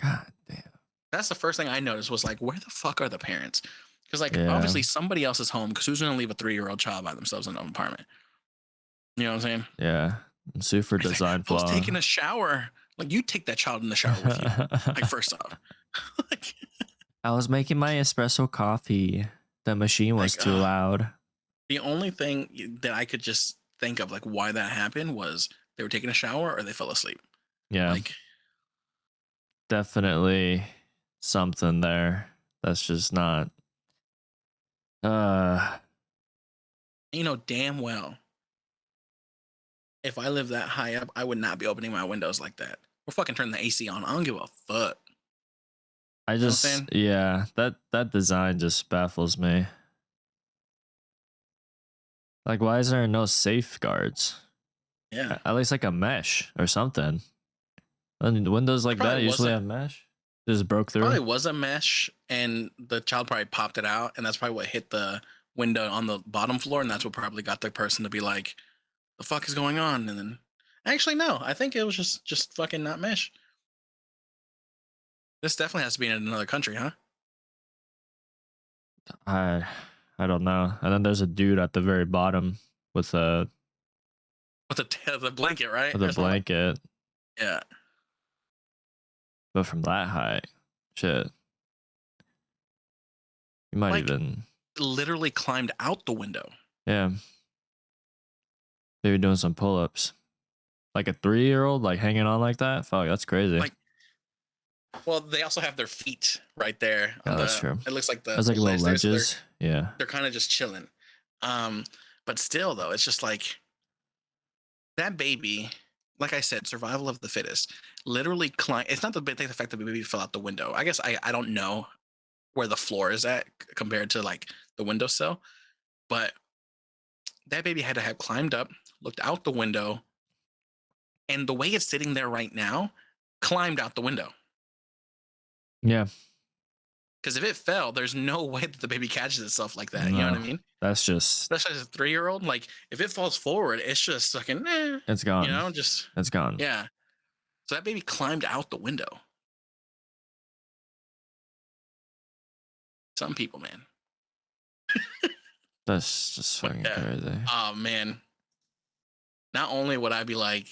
God damn. That's the first thing I noticed was like, where the fuck are the parents? Because like Yeah. obviously somebody else is home. Because who's gonna leave a 3-year-old child by themselves in an apartment? You know what I'm saying? Yeah. Sue for He's like, design I was flaw. taking a shower. Like you take that child in the shower with you. Like first off, like, I was making my espresso coffee. The machine was like too loud. the only thing that I could just think of like why that happened was they were taking a shower or they fell asleep. Yeah. Like, Definitely something there. That's just not uh you know damn well if I lived that high up, I would not be opening my windows like that. Or fucking turn the AC on. I don't give a fuck. I You know what I'm just saying? yeah, that design just baffles me. Like why is there no safeguards? Yeah. At least like a mesh or something. And windows There like that probably usually wasn't have mesh. Just broke through. probably was a mesh and the child probably popped it out and that's probably what hit the window on the bottom floor and that's what probably got the person to be like, the fuck is going on? And then actually no, I think it was just fucking not mesh. This definitely has to be in another country, huh? I I don't know. And then there's a dude at the very bottom with With the blanket, right? a Or something like- blanket. yeah. But from that height, shit. You might Like even literally climbed out the window. yeah. Maybe doing some pull ups. Like a 3-year-old, like hanging on like that? Fuck, that's crazy. Like, well, they also have their feet right there on Yeah, that's the. true. It looks like the That's like little ledge there, so ledges. Yeah. they're kind of just chilling. But still, though, it's just like that baby. Like I said, survival of the fittest. Literally climb. It's not the big thing. The fact that the baby fell out the window. I guess I don't know where the floor is at compared to like the windowsill, but that baby had to have climbed up, looked out the window, and the way it's sitting there right now, climbed out the window. Yeah. Because if it fell, there's no way that the baby catches itself like that. You know what I No. mean? That's just Especially as a 3-year-old. Like if it falls forward, it's just fucking, it's gone. you know, just It's gone. yeah. So that baby climbed out the window. Some people, man. That's just fucking Yeah. crazy. Oh man. Not only would I be like,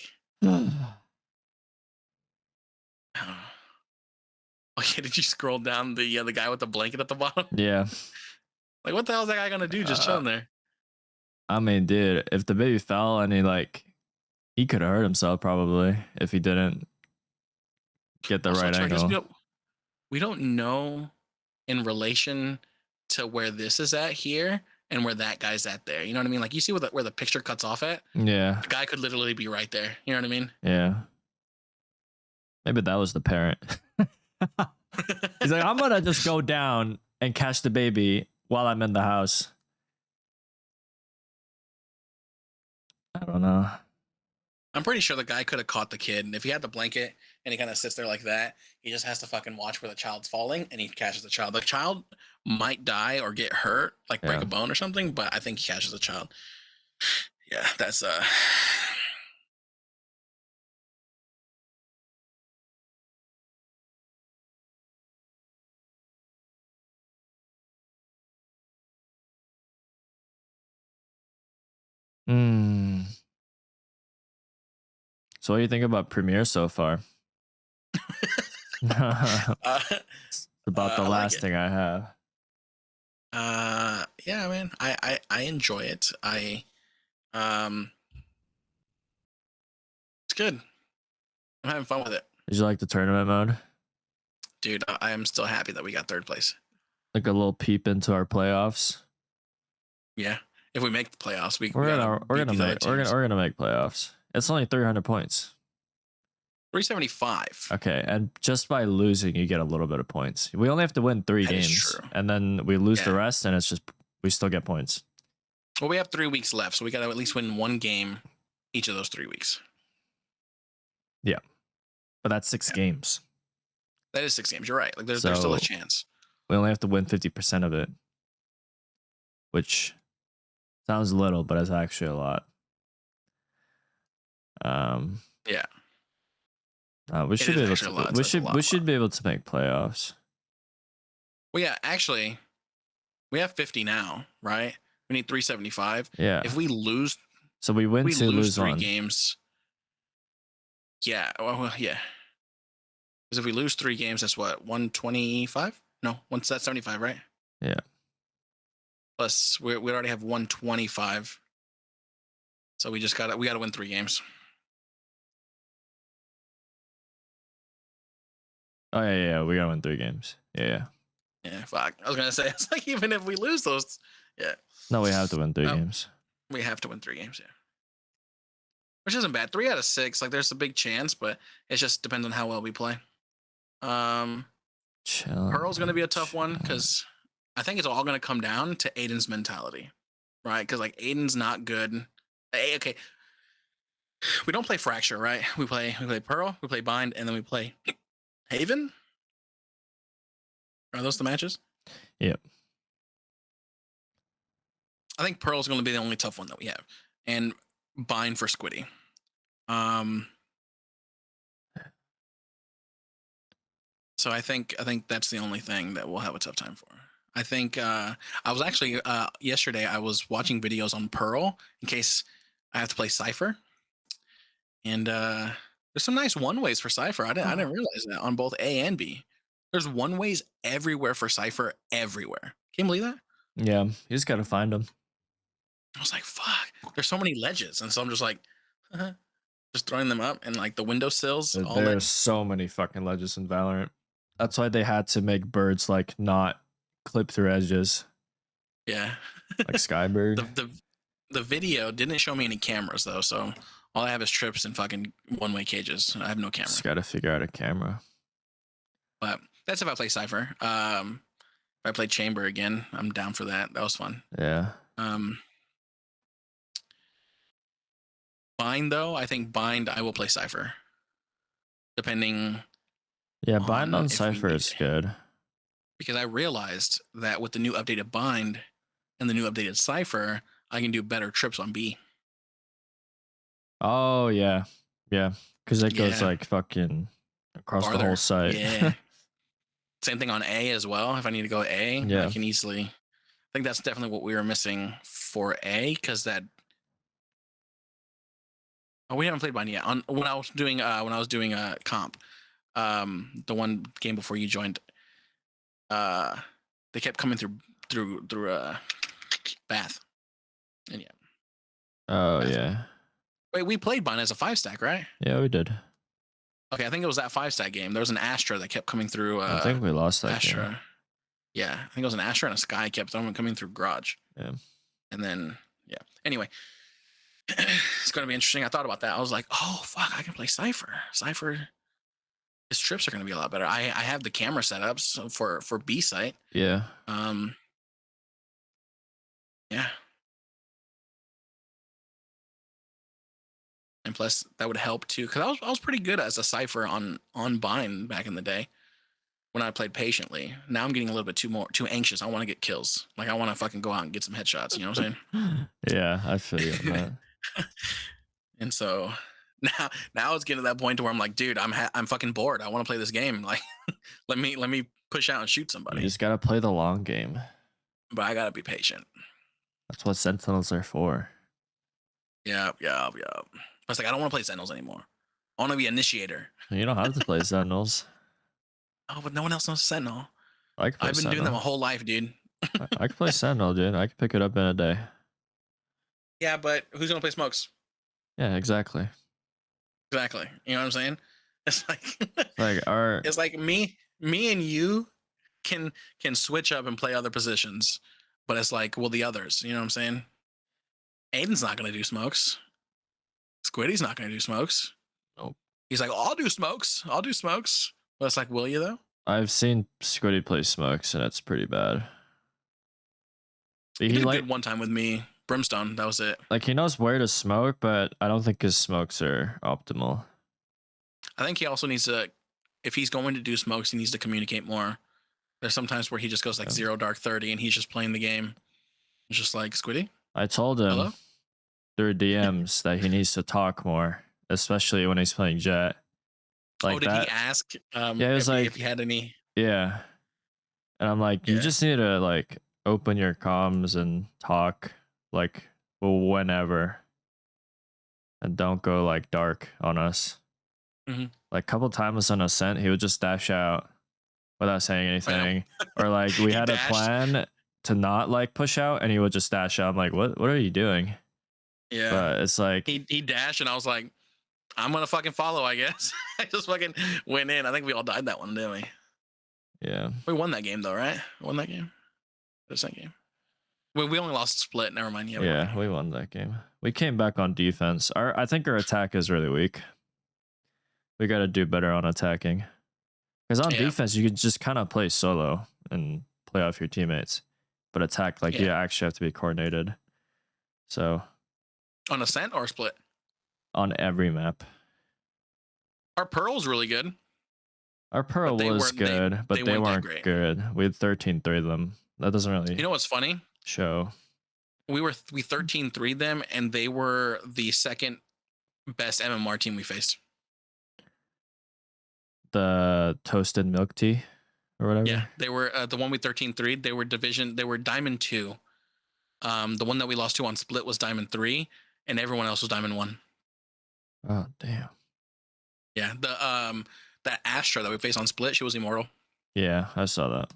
okay, did you scroll down the guy with the blanket at the bottom? Yeah. Like, what the hell is that guy gonna do? Just chilling there. I mean, dude, if the baby fell and he could have hurt himself probably if he didn't get the Also, right too, I guess angle. we don't know in relation to where this is at here and where that guy's at there. You know what I mean? Like you see where the picture cuts off at? Yeah. The guy could literally be right there. You know what I mean? Yeah. Maybe that was the parent. He's like, I'm gonna just go down and catch the baby while I'm in the house. I don't know. I'm pretty sure the guy could have caught the kid. And if he had the blanket and he kind of sits there like that, he just has to fucking watch where the child's falling and he catches the child. The child might die or get hurt, like break Yeah. a bone or something, but I think he catches the child. Yeah, that's Hmm. So what do you think about Premiere so far? uh, It's about the I like last it. thing I have. Yeah, man. I enjoy it. Um it's good. I'm having fun with it. Did you like the tournament mode? Dude, I am still happy that we got third place. Like a little peep into our playoffs. Yeah. If we make the playoffs, we We're gotta gonna beat these other make teams. we're gonna make playoffs. It's only 300 points. 375. Okay, and just by losing, you get a little bit of points. We only have to win 3 That is games, true. and then we lose the Yeah. rest, and it's just we still get points. Well, we have 3 weeks left, so we gotta at least win 1 game each of those 3 weeks. Yeah, but that's 6 games. That is 6 games. You're right. Like there's still a So- chance. We only have to win 50% of it, which sounds little, but it's actually a lot. Yeah. We should be is able actually a to. lot. We It's a lot. should be able to make playoffs. Well, yeah, actually, we have 50 now, right? We need 375. Yeah. If we lose, So we win 2, lose 3 1. games. Yeah. Well, yeah. Because if we lose 3 games, that's what 125? No, that's 75, right? Yeah. Plus, we already have 125. So we gotta win 3 games. Oh yeah. We gotta win 3 games. Yeah. Yeah, fuck. I was gonna say it's like even if we lose those, yeah, No, we have to win 3 Oh. games. we have to win 3 games. Yeah, which isn't bad. 3 out of 6, like there's a big chance, but it just depends on how well we play. Pearl's gonna be a tough one because I think it's all gonna come down to Aiden's mentality, right? Because like Aiden's not good. Okay, we don't play Fracture, right? We play Pearl, we play Bind, and then we play Haven. Are those the matches? Yep. I think Pearl's going to be the only tough one that we have, and Bind for Squiddy. So I think that's the only thing that we'll have a tough time for. I think I was actually yesterday I was watching videos on Pearl in case I have to play Cypher, and there's some nice one ways for Cypher. I didn't realize that on both A and B. There's one ways everywhere for Cypher everywhere. Can you believe that? Yeah. You just gotta find them. I was like, fuck, there's so many ledges. And so I'm just like, just throwing them up and like the windowsills. All There's that. so many fucking ledges in Valorant. That's why they had to make birds like not clip through edges, Yeah. like Skybird. The video didn't show me any cameras though. So all I have is trips and fucking one-way cages. I have no camera. Just gotta figure out a camera. But that's if I play Cypher. If I play Chamber again, I'm down for that. That was fun. Yeah. Bind though, I think Bind I will play Cypher. Depending. Yeah, Bind on if we Cypher need is it. good. Because I realized that with the new updated Bind and the new updated Cypher, I can do better trips on B. Oh yeah. Yeah. Because it goes Yeah. like fucking across the Farther. whole site. Yeah. Same thing on A as well. If I need to go A, Yeah. I can easily. I think that's definitely what we were missing for A, because that. Oh, we haven't played Bind yet. When I was doing comp, the one game before you joined, they kept coming through Bath, and yeah. Oh That's- yeah. Wait, we played Bind as a 5-stack, right? Yeah, we did. Okay, I think it was that 5-stack game. There was an Astra that kept coming through. I think we lost that Astra. game. Yeah, I think it was an Astra and a Sky kept coming through Garage. Yeah. And then, yeah. Anyway, it's going to be interesting. I thought about that. I was like, oh, fuck, I can play Cypher. Cypher, his trips are going to be a lot better. I have the camera setups for B site. Yeah. Yeah. and plus that would help too. Because I was pretty good as a cipher on Bind back in the day when I played patiently. Now I'm getting a little bit too anxious. I want to get kills. Like I want to fucking go out and get some headshots. You know what I'm Yeah, I feel you on that. saying? And so now it's getting to that point to where I'm like, dude, I'm fucking bored. I want to play this game. Like, let me push out and shoot You somebody. just gotta play the long game. But I gotta be patient. That's what Sentinels are for. Yeah. It's like I don't want to play Sentinels anymore. I want to be initiator. You don't have to play Sentinels. Oh, but no one else knows Sentinel. I can play I've been doing Sentinel. them my whole life, dude. I can play Sentinel, dude. I can pick it up in a day. Yeah, but who's gonna play smokes? Yeah, exactly. Exactly. You know what I'm saying? It's like Like our it's like me and you can switch up and play other positions, but it's like, well, the others, you know what I'm saying? Aiden's not gonna do smokes. Squiddy's not gonna do smokes. Nope. He's like, I'll do smokes. But it's like, will you though? I've seen Squiddy play smokes and it's pretty bad. He He did a like good one time with me. Brimstone, that was it. like he knows where to smoke, but I don't think his smokes are optimal. I think he also needs to, if he's going to do smokes, he needs to communicate more. There's sometimes where he just goes like 0 dark 30 and he's just playing the game. It's just like, Squiddy, I told him hello? through DMs that he needs to talk more, especially when he's playing Jet. Like Did that. he ask Yeah, it was if he had any? Yeah. And I'm like, you Yeah. just need to like open your comms and talk like whenever. And don't go like dark on us. Mhm. Like a couple times on Ascent, he would just dash out without saying anything. Or like we He had a dashed. plan to not like push out and he would just dash out. I'm like, what are you doing? Yeah. But it's like He dashed and I was like, I'm gonna fucking follow, I guess. I just fucking went in. I think we all died that one, didn't we? yeah. We won that game though, right? Won that game? The second game. We only lost split. Never mind. Yeah, We won that game. We came back on defense. I think our attack is really weak. We got to do better on attacking. Because on defense, you can just kind of play solo and play off your teammates. But attack, like you actually have to be coordinated. So on Ascent or split? On every map. Our Pearl's really good. Our Pearl was good, but they weren't good. We had 13-3 them. That doesn't really. You know what's funny? Show. We 13-3 them, and they were the second best MMR team we faced. The toasted milk tea or whatever. Yeah, they were the one we 13-3. They were division. They were Diamond 2. The one that we lost to on split was Diamond 3, and everyone else was Diamond 1. Oh damn. Yeah, that Astra that we faced on split, she was immortal. Yeah, I saw that.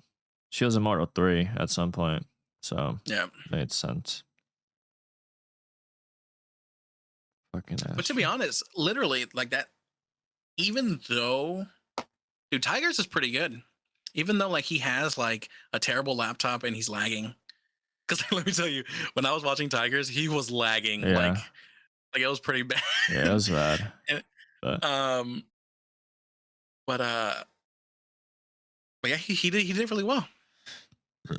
She was immortal 3 at some point, so yeah, made sense. Fucking Astra. But to be honest, literally like that. Even though, dude, Tigers is pretty good. Even though like he has like a terrible laptop and he's lagging. Because let me tell you, when I was watching Tigers, he was lagging. Yeah. Like it was pretty bad. Yeah, it was bad. And, but yeah, he did really well.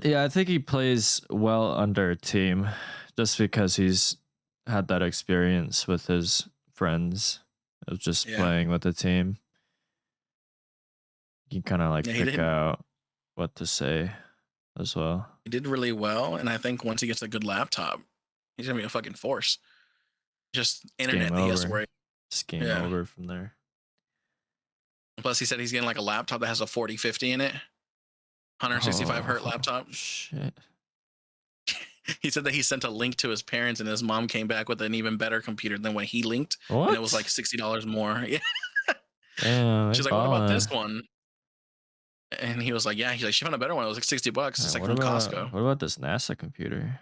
Yeah, I think he plays well under a team, just because he's had that experience with his friends of just playing with the team. You kind of like pick out what to say as well. He did really well, and I think once he gets a good laptop, he's gonna be a fucking force. Just internet that he has to worry. Just game over from there. Plus, he said he's getting like a laptop that has a 4050 in it, 165 hertz laptop. Shit. He said that he sent a link to his parents, and his mom came back with an even better computer than what he linked. What? And it was like $60 more. Yeah. Damn, she's like, what about this one? And he was like, yeah. He's like, she found a better one. It was like $60. It's like from Costco. What about this NASA computer?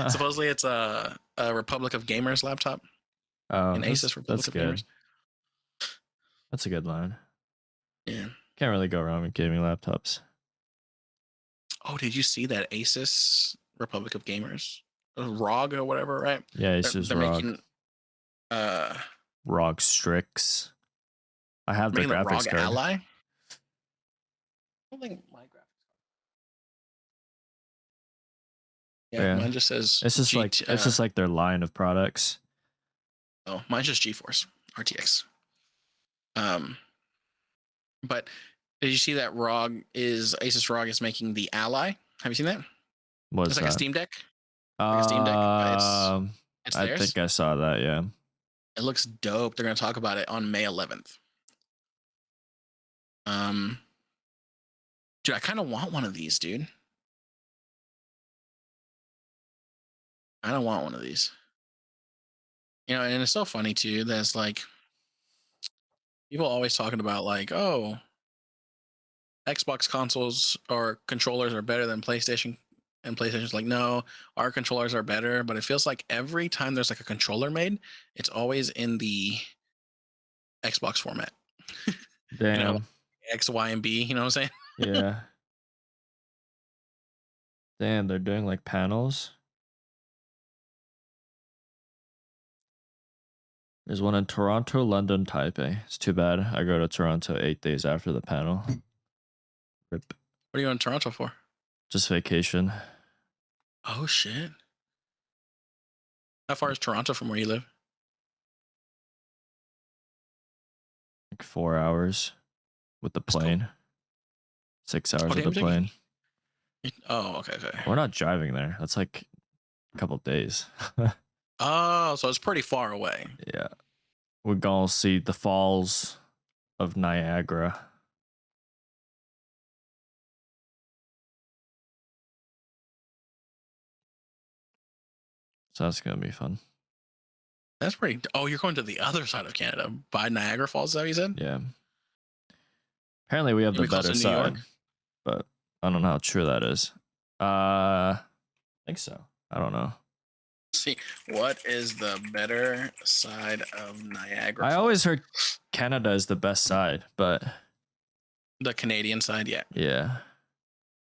Supposedly it's a Republic of Gamers laptop. Oh, an Asus Republic of Gamers. That's a good line. Yeah. Can't really go wrong with gaming laptops. Oh, did you see that Asus Republic of Gamers? ROG or whatever, right? Yeah, Asus ROG. Making, ROG Strix. I have the graphics card. Ally? I don't think my graphics card. Yeah, mine just says it's just like their line of products. Oh, mine's just GeForce RTX. But did you see that Asus ROG is making the Ally? Have you seen that? What's It's like a that? Steam Deck. Like a Steam Deck, but it's I theirs. think I saw that. Yeah. It looks dope. They're gonna talk about it on May 11th. Dude, I kind of want one of these, dude. I don't want one of these. You know, and it's so funny too. That's like people always talking about like, oh, Xbox consoles or controllers are better than PlayStation, and PlayStation's like, no, our controllers are better. But it feels like every time there's like a controller made, it's always in the Xbox format. You know, Damn. X, Y, and B. You know what I'm saying? Yeah. Damn, they're doing like panels. There's one in Toronto, London, Taipei. It's too bad. I go to Toronto 8 days after the panel. Rip. What are you in Toronto for? Just vacation. Oh shit! How far is Toronto from where you live? Like 4 hours with the That's cool. plane. 6 hours What with the time are you plane. Oh, okay, okay. We're not driving there. That's like a couple days. Oh, so it's pretty far away. Yeah. We're gonna see the falls of Niagara. So that's gonna be fun. That's pretty. Oh, you're going to the other side of Canada by Niagara Falls. Is that what you said? Yeah. Apparently we have You the be close better to New side, York? but I don't know how true that is. I think so. I don't know. Let's see, what is the better side of Niagara? I Falls? always heard Canada is the best side, but The Canadian side, yeah. yeah.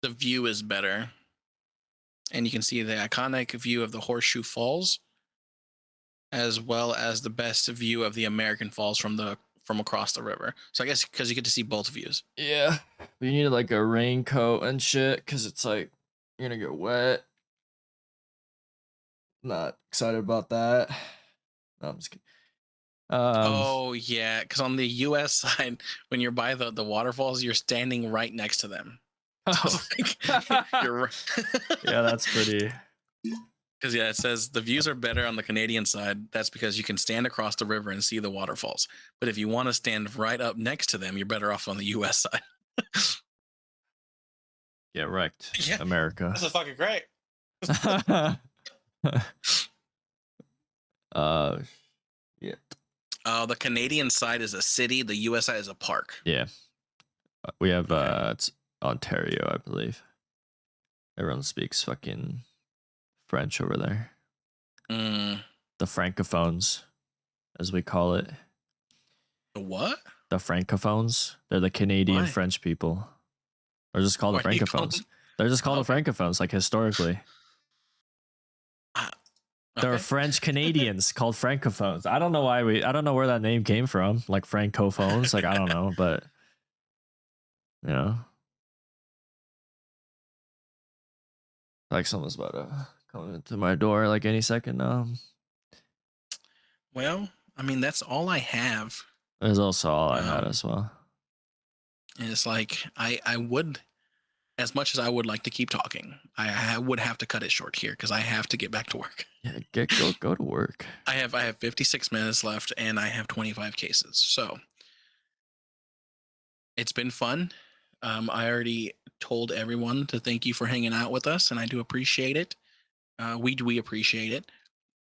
The view is better, and you can see the iconic view of the Horseshoe Falls, as well as the best view of the American Falls from across the river. So I guess because you get to see both views. Yeah. But you need like a raincoat and shit because it's like you're gonna get wet. Not excited about that. No, I'm just kidding. Oh yeah, because on the U.S. side, when you're by the waterfalls, you're standing right next to them. So like, you're yeah, that's pretty. Because yeah, it says the views are better on the Canadian side. That's because you can stand across the river and see the waterfalls. But if you want to stand right up next to them, you're better off on the U.S. side. Yeah, wrecked. Yeah, America. this is fucking great. Yeah. The Canadian side is a city. The U.S. side is a park. Yeah. We have it's Ontario, I believe. Everyone speaks fucking French over there. The francophones, as we call it. The what? The francophones. They're the Canadian Why? French people. They're just called Why the do you call francophones. them- They're just called the Okay. francophones, like historically. They're Okay. French Canadians called francophones. I don't know I don't know where that name came from. Like francophones. Like I don't know, but you know. Like someone's about to come into my door like any second now. Well, I mean, that's all I have. There's also all I had as well. And it's like I would, as much as I would like to keep talking, I would have to cut it short here because I have to get back to work. Yeah, go to work. I have 56 minutes left and I have 25 cases. So it's been fun. I already told everyone to thank you for hanging out with us, and I do appreciate it. We appreciate it.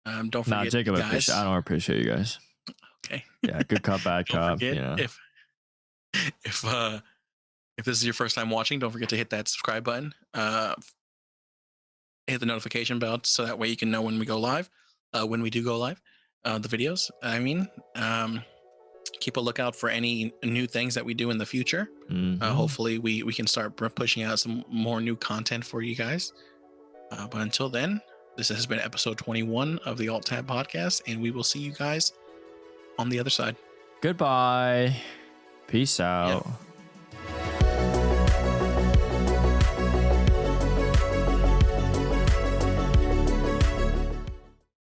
Don't forget, Jacob, guys. I don't appreciate you guys. Okay. Yeah, good cop, bad Don't cop. forget, You know. If this is your first time watching, don't forget to hit that subscribe button. Hit the notification bell so that way you can know when we go live. When we do go live, the videos. I mean, keep a lookout for any new things that we do in the future. Hopefully, we can start pushing out some more new content for you guys. But until then, this has been episode 21 of the Alt Tab Podcast, and we will see you guys on the other side. Goodbye. Peace out. Yep.